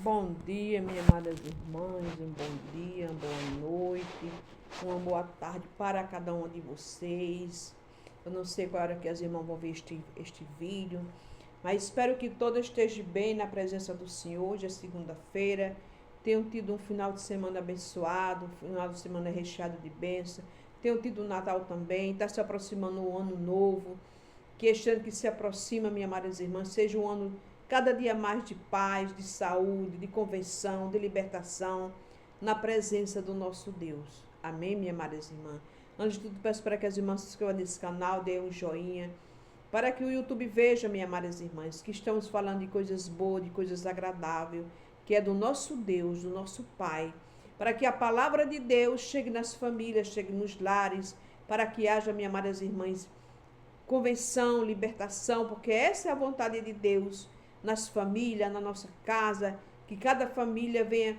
Bom dia, minhas amadas irmãs, um bom dia, uma boa noite, uma boa tarde para cada uma de vocês. Eu não sei qual hora que as irmãs vão ver este vídeo, mas espero que todas estejam bem na presença do Senhor. Hoje é segunda-feira, tenham tido um final de semana abençoado, um final de semana recheado de bênção, tenham tido o Natal também, está se aproximando o ano novo, que este ano que se aproxima, minhas amadas irmãs, seja um ano cada dia mais de paz, de saúde, de convenção, de libertação, na presença do nosso Deus. Amém, minhas amadas irmãs? Antes de tudo, peço para que as irmãs se inscrevam nesse canal, deem um joinha, para que o YouTube veja, minhas amadas irmãs, que estamos falando de coisas boas, de coisas agradáveis, que é do nosso Deus, do nosso Pai, para que a palavra de Deus chegue nas famílias, chegue nos lares, para que haja, minhas amadas irmãs, convenção, libertação, porque essa é a vontade de Deus nas famílias, na nossa casa, que cada família venha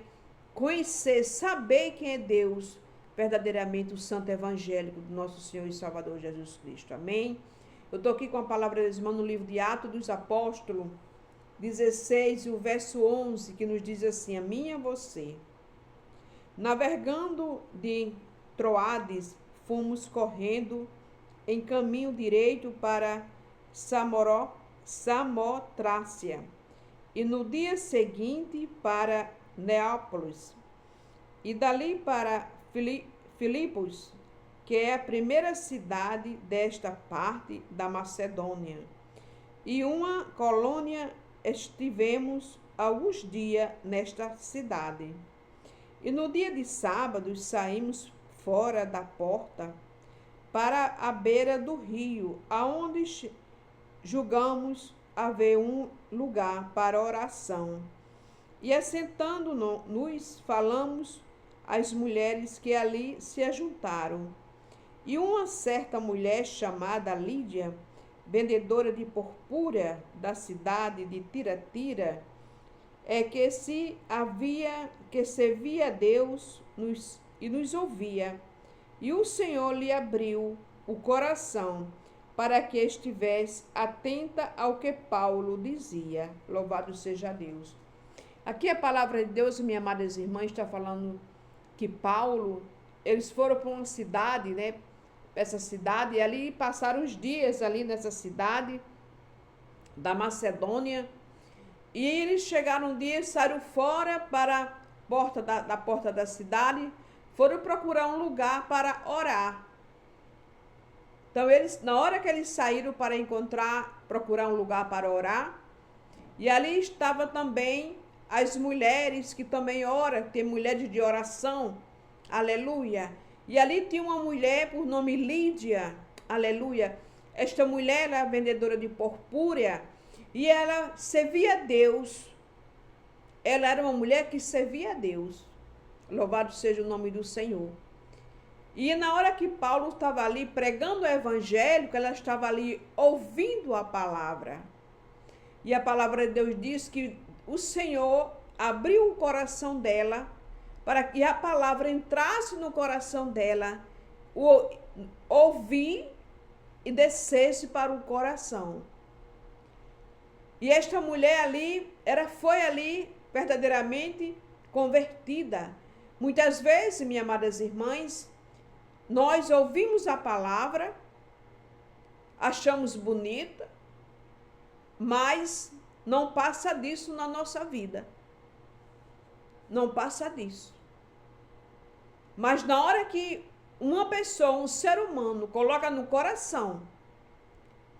conhecer, saber quem é Deus, verdadeiramente o santo evangélico do nosso Senhor e Salvador Jesus Cristo. Amém? Eu estou aqui com a palavra das irmãs no livro de Atos dos Apóstolos, 16, o verso 11, que nos diz assim: a mim e a você. Navegando de Troades, fomos correndo em caminho direito para Samotrácia, e no dia seguinte para Neápolis, e dali para Filipos, que é a primeira cidade desta parte da Macedônia. E uma colônia estivemos alguns dias nesta cidade. E no dia de sábado saímos fora da porta para a beira do rio, aonde julgamos haver um lugar para oração. E assentando-nos, falamos às mulheres que ali se ajuntaram. E uma certa mulher chamada Lídia, vendedora de purpúrea da cidade de Tiratira, que servia a Deus e nos ouvia. E o Senhor lhe abriu o coração para que estivesse atenta ao que Paulo dizia. Louvado seja Deus. Aqui a palavra de Deus, minhas amadas irmãs, está falando que Paulo, eles foram para uma cidade, né? Essa cidade, e ali passaram os dias ali nessa cidade da Macedônia. E eles chegaram um dia, saíram fora para a porta da porta da cidade, foram procurar um lugar para orar. Então, na hora que eles saíram para procurar um lugar para orar, e ali estava também as mulheres que também oram, tem mulheres de oração, aleluia. E ali tinha uma mulher por nome Lídia, aleluia. Esta mulher era vendedora de purpúrea e ela servia a Deus. Ela era uma mulher que servia a Deus. Louvado seja o nome do Senhor. E na hora que Paulo estava ali pregando o evangelho, ela estava ali ouvindo a palavra. E a palavra de Deus diz que o Senhor abriu o coração dela para que a palavra entrasse no coração dela, ouvir e descesse para o coração. E esta mulher ali, foi ali verdadeiramente convertida. Muitas vezes, minhas amadas irmãs, nós ouvimos a palavra, achamos bonita, mas não passa disso na nossa vida. Não passa disso. Mas na hora que uma pessoa, um ser humano, coloca no coração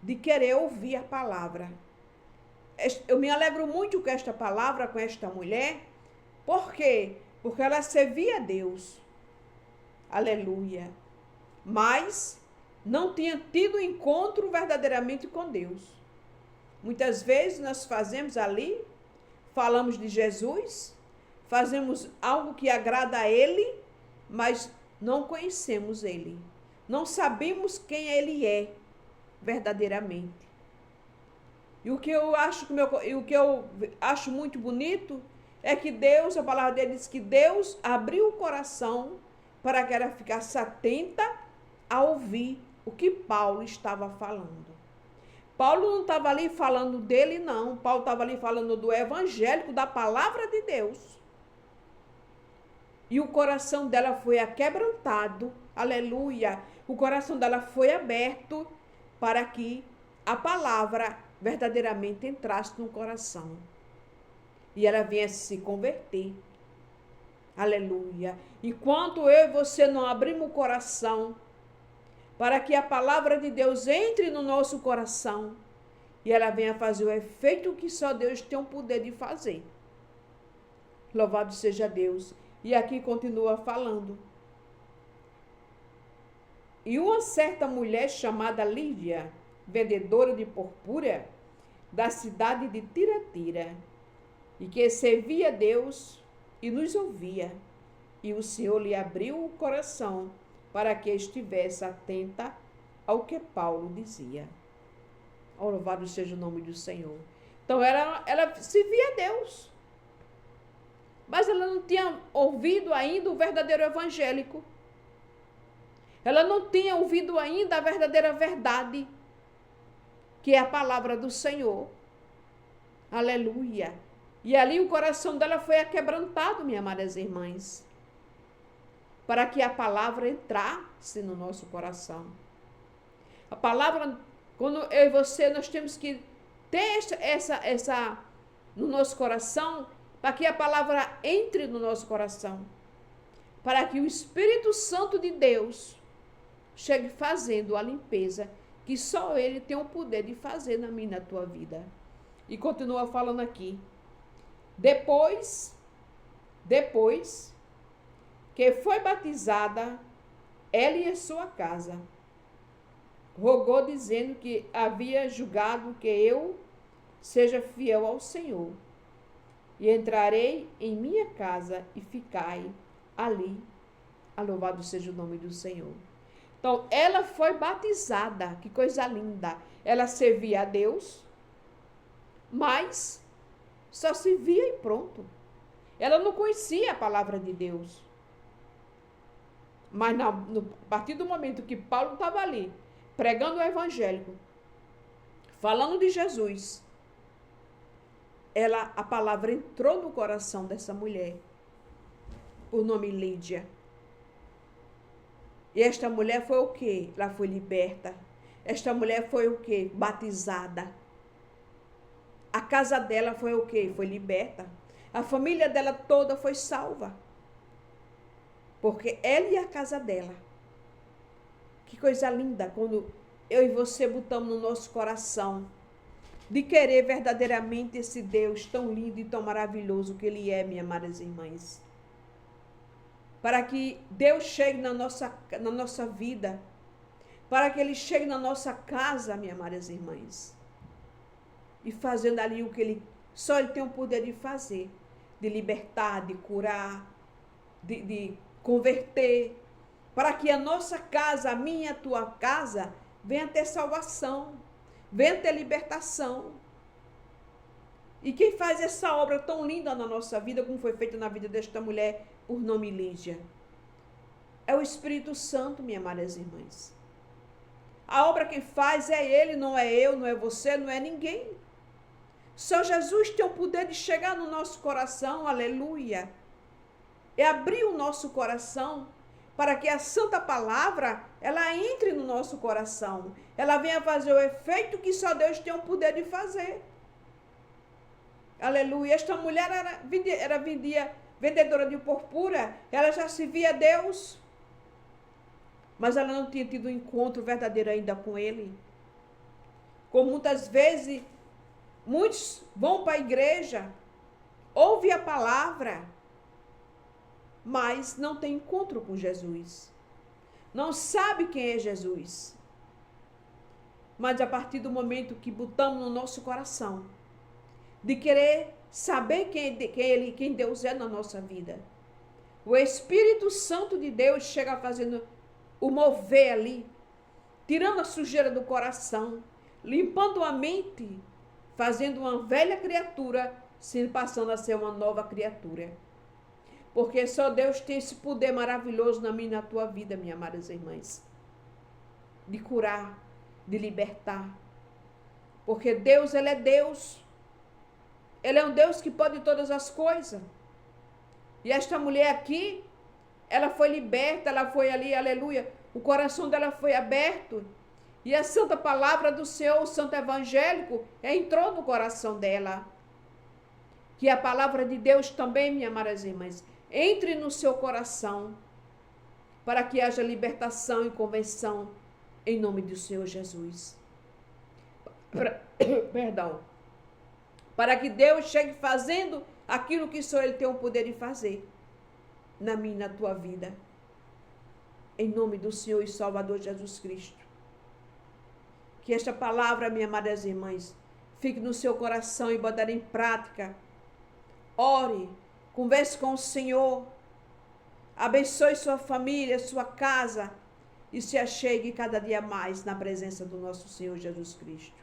de querer ouvir a palavra. Eu me alegro muito com esta palavra, com esta mulher. Por quê? Porque ela servia a Deus. Aleluia. Mas não tinha tido encontro verdadeiramente com Deus. Muitas vezes nós fazemos ali, falamos de Jesus, fazemos algo que agrada a Ele, mas não conhecemos Ele. Não sabemos quem Ele é verdadeiramente. E o que eu acho muito bonito é que Deus, a palavra dele diz que Deus abriu o coração para que ela ficasse atenta a ouvir o que Paulo estava falando. Paulo não estava ali falando dele, não. Paulo estava ali falando do evangélico, da palavra de Deus. E o coração dela foi aquebrantado, aleluia. O coração dela foi aberto para que a palavra verdadeiramente entrasse no coração. E ela viesse se converter. Aleluia. Enquanto eu e você não abrimos o coração para que a palavra de Deus entre no nosso coração e ela venha fazer o efeito que só Deus tem o poder de fazer. Louvado seja Deus. E aqui continua falando. E uma certa mulher chamada Lídia, vendedora de purpúrea, da cidade de Tiratira, e que servia a Deus e nos ouvia. E o Senhor lhe abriu o coração para que estivesse atenta ao que Paulo dizia. Oh, louvado seja o nome do Senhor. Então, ela servia a Deus. Mas ela não tinha ouvido ainda o verdadeiro evangélico. Ela não tinha ouvido ainda a verdadeira verdade, que é a palavra do Senhor. Aleluia. E ali o coração dela foi aquebrantado, minhas amadas irmãs, para que a palavra entrasse no nosso coração. A palavra, quando eu e você, nós temos que ter essa no nosso coração, para que a palavra entre no nosso coração, para que o Espírito Santo de Deus chegue fazendo a limpeza que só Ele tem o poder de fazer na minha e na tua vida. E continua falando aqui. Depois que foi batizada, ela e a sua casa, rogou dizendo que havia julgado que eu seja fiel ao Senhor. E entrarei em minha casa e ficai ali. Louvado seja o nome do Senhor. Então, ela foi batizada. Que coisa linda. Ela servia a Deus, mas só servia e pronto. Ela não conhecia a palavra de Deus. Mas a partir do momento que Paulo estava ali, pregando o evangélico, falando de Jesus, a palavra entrou no coração dessa mulher, por nome Lídia. E esta mulher foi o quê? Ela foi liberta. Esta mulher foi o quê? Batizada. A casa dela foi o quê? Foi liberta. A família dela toda foi salva. Porque ela e a casa dela. Que coisa linda quando eu e você botamos no nosso coração de querer verdadeiramente esse Deus tão lindo e tão maravilhoso que Ele é, minhas amadas irmãs. Para que Deus chegue na nossa vida, para que Ele chegue na nossa casa, minhas amadas irmãs, e fazendo ali o que só Ele tem o poder de fazer, de libertar, de curar, de converter, para que a nossa casa, a minha, a tua casa, venha ter salvação, venha ter libertação. E quem faz essa obra tão linda na nossa vida, como foi feita na vida desta mulher, por nome Lídia, é o Espírito Santo, minhas amadas irmãs. A obra quem faz é Ele, não é eu, não é você, não é ninguém. Só Jesus tem o poder de chegar no nosso coração, aleluia, e abrir o nosso coração para que a santa palavra, ela entre no nosso coração. Ela venha fazer o efeito que só Deus tem o poder de fazer. Aleluia. Esta mulher era vendedora de purpura, ela já servia a Deus, mas ela não tinha tido um encontro verdadeiro ainda com Ele. Como muitas vezes, muitos vão para a igreja, ouvem a palavra, mas não tem encontro com Jesus. Não sabe quem é Jesus. Mas a partir do momento que botamos no nosso coração, de querer saber quem Deus é na nossa vida, o Espírito Santo de Deus chega fazendo o mover ali, tirando a sujeira do coração, limpando a mente, fazendo uma velha criatura se passando a ser uma nova criatura. Porque só Deus tem esse poder maravilhoso na minha e na tua vida, minhas amadas irmãs, de curar, de libertar, Porque Deus, Ele é Deus. Ele é um Deus que pode todas as coisas. E esta mulher aqui, ela foi liberta, ela foi ali, aleluia, o coração dela foi aberto. E a santa palavra do Senhor, o santo evangélico, entrou no coração dela. Que a palavra de Deus também, minhas amadas irmãs, entre no seu coração, para que haja libertação e convenção, em nome do Senhor Jesus. Perdão. Para que Deus chegue fazendo aquilo que só Ele tem o poder de fazer, na minha e na tua vida. Em nome do Senhor e Salvador Jesus Cristo. Que esta palavra, minhas amadas irmãs, fique no seu coração e botar em prática. Ore, converse com o Senhor, abençoe sua família, sua casa e se achegue cada dia mais na presença do nosso Senhor Jesus Cristo.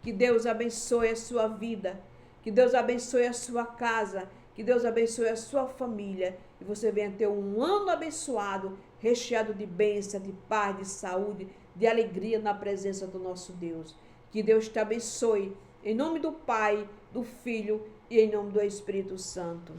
Que Deus abençoe a sua vida, que Deus abençoe a sua casa, que Deus abençoe a sua família e você venha ter um ano abençoado, recheado de bênção, de paz, de saúde, de alegria na presença do nosso Deus. Que Deus te abençoe, em nome do Pai, do Filho e em nome do Espírito Santo.